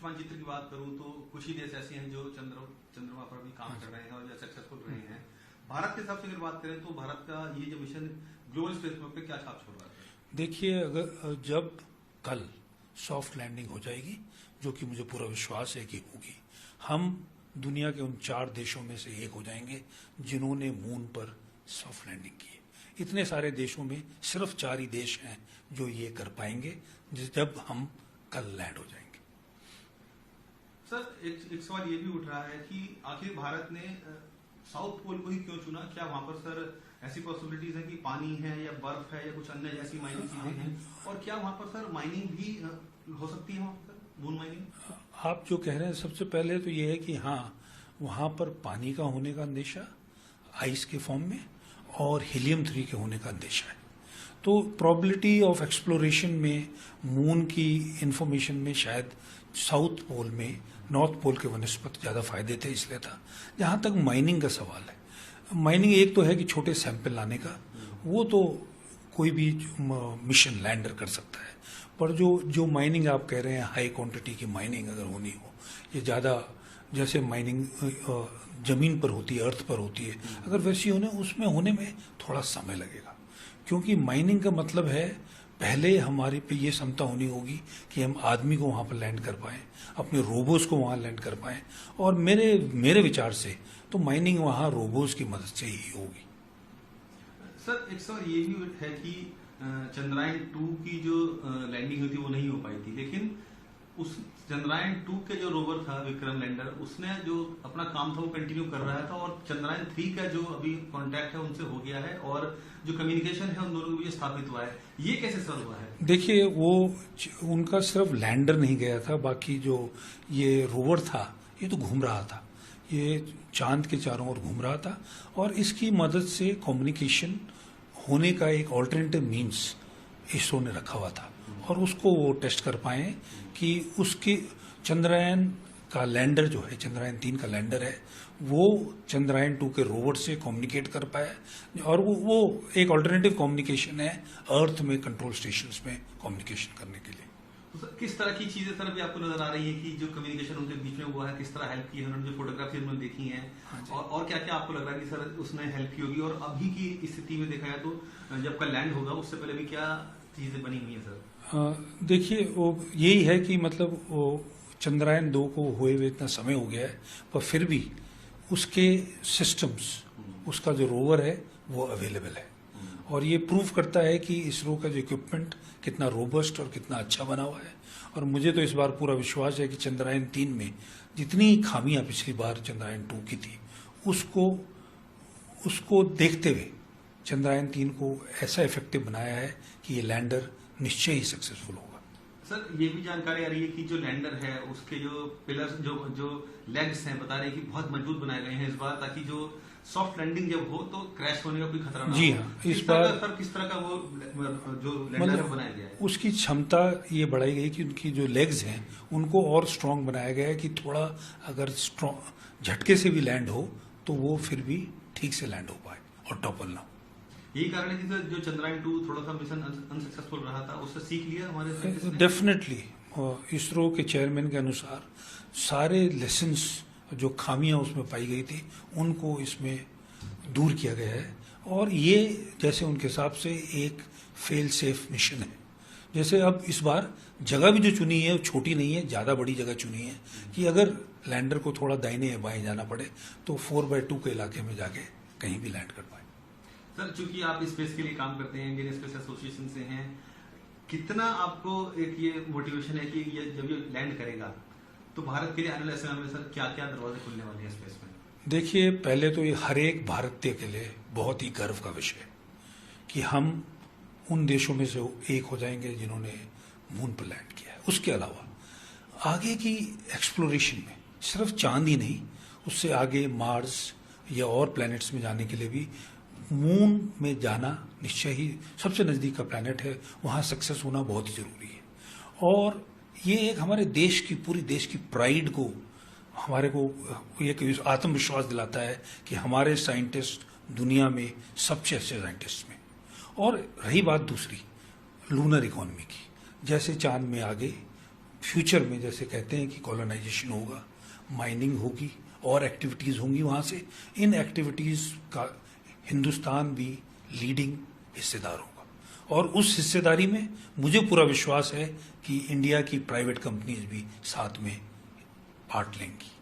मानचित्र की बात करूं तो कुछ ही देश ऐसे हैं जो चंद्रमा पर भी काम कर रहे हैं और सक्सेसफुल रहे हैं। भारत के हिसाब से अगर बात करें तो भारत का ये जो मिशन ग्लोबल स्पेस पे क्या छाप छोड़ रहा है? देखिए, अगर जब कल सॉफ्ट लैंडिंग हो जाएगी, जो कि मुझे पूरा विश्वास है कि होगी, हम दुनिया के उन 4 देशों में से एक हो जाएंगे जिन्होंने मून पर सॉफ्ट लैंडिंग की है। इतने सारे देशों में सिर्फ 4 ही देश हैं जो ये कर पाएंगे जब हम कल लैंड हो जाएंगे। सर, एक सवाल ये भी उठ रहा है कि आखिर भारत ने साउथ पोल को ही क्यों चुना? क्या वहां पर सर ऐसी पॉसिबिलिटीज है कि पानी है या बर्फ है या कुछ अन्य ऐसी माइनिंग चीजें हैं? और क्या वहां पर सर माइनिंग भी हो सकती है, वहां पर मून माइनिंग? आप जो कह रहे हैं, सबसे पहले तो ये है कि हाँ, वहां पर पानी का होने का अंदेशा आइस के फॉर्म में और हीलियम 3 के होने का अंदेशा है। तो प्रोबेबिलिटी ऑफ एक्सप्लोरेशन में मून की इंफॉर्मेशन में शायद साउथ पोल में नॉर्थ पोल के वनस्पत ज़्यादा फायदे थे, इसलिए था। जहाँ तक माइनिंग का सवाल है, माइनिंग एक तो है कि छोटे सैंपल लाने का, वो तो कोई भी मिशन लैंडर कर सकता है, पर जो माइनिंग आप कह रहे हैं, हाई क्वांटिटी की माइनिंग अगर होनी हो, ये ज़्यादा जैसे माइनिंग जमीन पर होती है, अर्थ पर होती है, अगर वैसी उसमें होने में थोड़ा समय लगेगा। क्योंकि माइनिंग का मतलब है पहले हमारे पे ये क्षमता होनी होगी कि हम आदमी को वहां पर लैंड कर पाएं, अपने रोबोस को वहां लैंड कर पाएं, और मेरे विचार से तो माइनिंग वहां रोबोस की मदद से ही होगी। सर, एक सवाल ये भी है कि चंद्रयान 2 की जो लैंडिंग हुई थी वो नहीं हो पाई थी, लेकिन उस चंद्रयान 2 के जो रोवर था विक्रम लैंडर, उसने जो अपना काम था वो कंटिन्यू कर रहा था, और चंद्रयान 3 का जो अभी कांटेक्ट है उनसे हो गया है और जो कम्युनिकेशन है उन दोनों के बीच स्थापित हुआ है। ये कैसे सर हुआ है? देखिए, वो उनका सिर्फ लैंडर नहीं गया था, बाकी जो ये रोवर था ये तो घूम रहा था, ये चांद के चारों ओर घूम रहा था, और इसकी मदद से कम्युनिकेशन होने का एक ऑल्टरनेटिव मीन्स इसरो ने रखा हुआ था, और उसको वो टेस्ट कर पाए कि उसके चंद्रयान का लैंडर जो है, चंद्रयान 3 का लैंडर है, वो चंद्रयान 2 के रोवर से कम्युनिकेट कर पाया, और वो एक ऑल्टरनेटिव कम्युनिकेशन है अर्थ में कंट्रोल स्टेशंस में कम्युनिकेशन करने के लिए। तो सर, किस तरह की चीजें सर अभी आपको नजर आ रही है कि जो कम्युनिकेशन उनके बीच में हुआ है, किस तरह हेल्प की है उन्होंने, जो फोटोग्राफी उन्होंने देखी है, और क्या क्या आपको लग रहा है कि सर उसने हेल्प की होगी? और अभी की स्थिति में देखा है तो जब कल लैंड होगा उससे पहले भी क्या चीजें बनी हुई है सर? देखिए, वो यही है कि मतलब वो चंद्रयान 2 को हुए हुए इतना समय हो गया है, पर फिर भी उसके सिस्टम्स, उसका जो रोवर है वो अवेलेबल है, और ये प्रूव करता है कि इसरो का जो इक्विपमेंट कितना रोबस्ट और कितना अच्छा बना हुआ है। और मुझे तो इस बार पूरा विश्वास है कि चंद्रयान 3 में जितनी खामियां पिछली बार चंद्रयान 2 की थी, उसको देखते हुए चंद्रयान 3 को ऐसा इफेक्टिव बनाया है कि ये लैंडर निश्चय ही सक्सेसफुल होगा। सर, ये भी जानकारी आ रही है कि जो लैंडर है उसके जो पिलर्स, जो लेग्स हैं, बता रहे हैं कि बहुत मजबूत बनाए गए हैं इस बार, ताकि जो सॉफ्ट लैंडिंग जब हो तो क्रैश होने का कोई खतरा ना हो। जी हाँ, इस बार सर किस तरह का वो जो लैंडर बनाया गया है, उसकी क्षमता ये बढ़ाई गई कि उनकी जो लेग्स हैं उनको और स्ट्रांग बनाया गया है कि थोड़ा अगर स्ट्रांग झटके से भी लैंड हो तो वो फिर भी ठीक से लैंड हो पाए और टॉपल ना हो। यही कारण है कि सर जो चंद्रयान 2 थोड़ा सा मिशन अनसक्सेसफुल रहा था, उससे सीख लिया हमारे? डेफिनेटली इसरो के चेयरमैन के अनुसार सारे लेसन्स, जो खामियां उसमें पाई गई थी, उनको इसमें दूर किया गया है, और ये जैसे उनके हिसाब से एक फेल सेफ मिशन है। जैसे अब इस बार जगह भी जो चुनी है वो छोटी नहीं है, ज़्यादा बड़ी जगह चुनी है कि अगर लैंडर को थोड़ा दाहिने या बाएं जाना पड़े तो 4/2 के इलाके में जाके कहीं भी लैंड कर पाए। सर, चूंकि आप स्पेस के लिए काम करते हैं, इंडियन स्पेस एसोसिएशन से हैं, कितना आपको एक ये मोटिवेशन है कि ये जब ये लैंड करेगा तो भारत के लिए आने वाले समय में सर क्या क्या दरवाजे खुलने वाले हैं स्पेस में? देखिए, पहले तो ये हर एक भारतीय के लिए बहुत ही गर्व का विषय है कि हम उन देशों में से एक हो जाएंगे जिन्होंने मून पर लैंड किया है। उसके अलावा आगे की एक्सप्लोरेशन में सिर्फ चांद ही नहीं, उससे आगे मार्स या और प्लैनेट्स में जाने के लिए भी मून में जाना निश्चय ही सबसे नज़दीक का प्लैनेट है, वहाँ सक्सेस होना बहुत ही ज़रूरी है। और ये एक हमारे देश की, पूरी देश की प्राइड को, हमारे को एक आत्मविश्वास दिलाता है कि हमारे साइंटिस्ट दुनिया में सबसे अच्छे साइंटिस्ट में। और रही बात दूसरी, लूनर इकोनॉमी की, जैसे चांद में आगे फ्यूचर में जैसे कहते हैं कि कॉलोनाइजेशन होगा, माइनिंग होगी और एक्टिविटीज़ होंगी वहाँ से, इन एक्टिविटीज़ का हिंदुस्तान भी लीडिंग हिस्सेदार होगा। और उस हिस्सेदारी में मुझे पूरा विश्वास है कि इंडिया की प्राइवेट कंपनीज भी साथ में पार्ट लेंगी।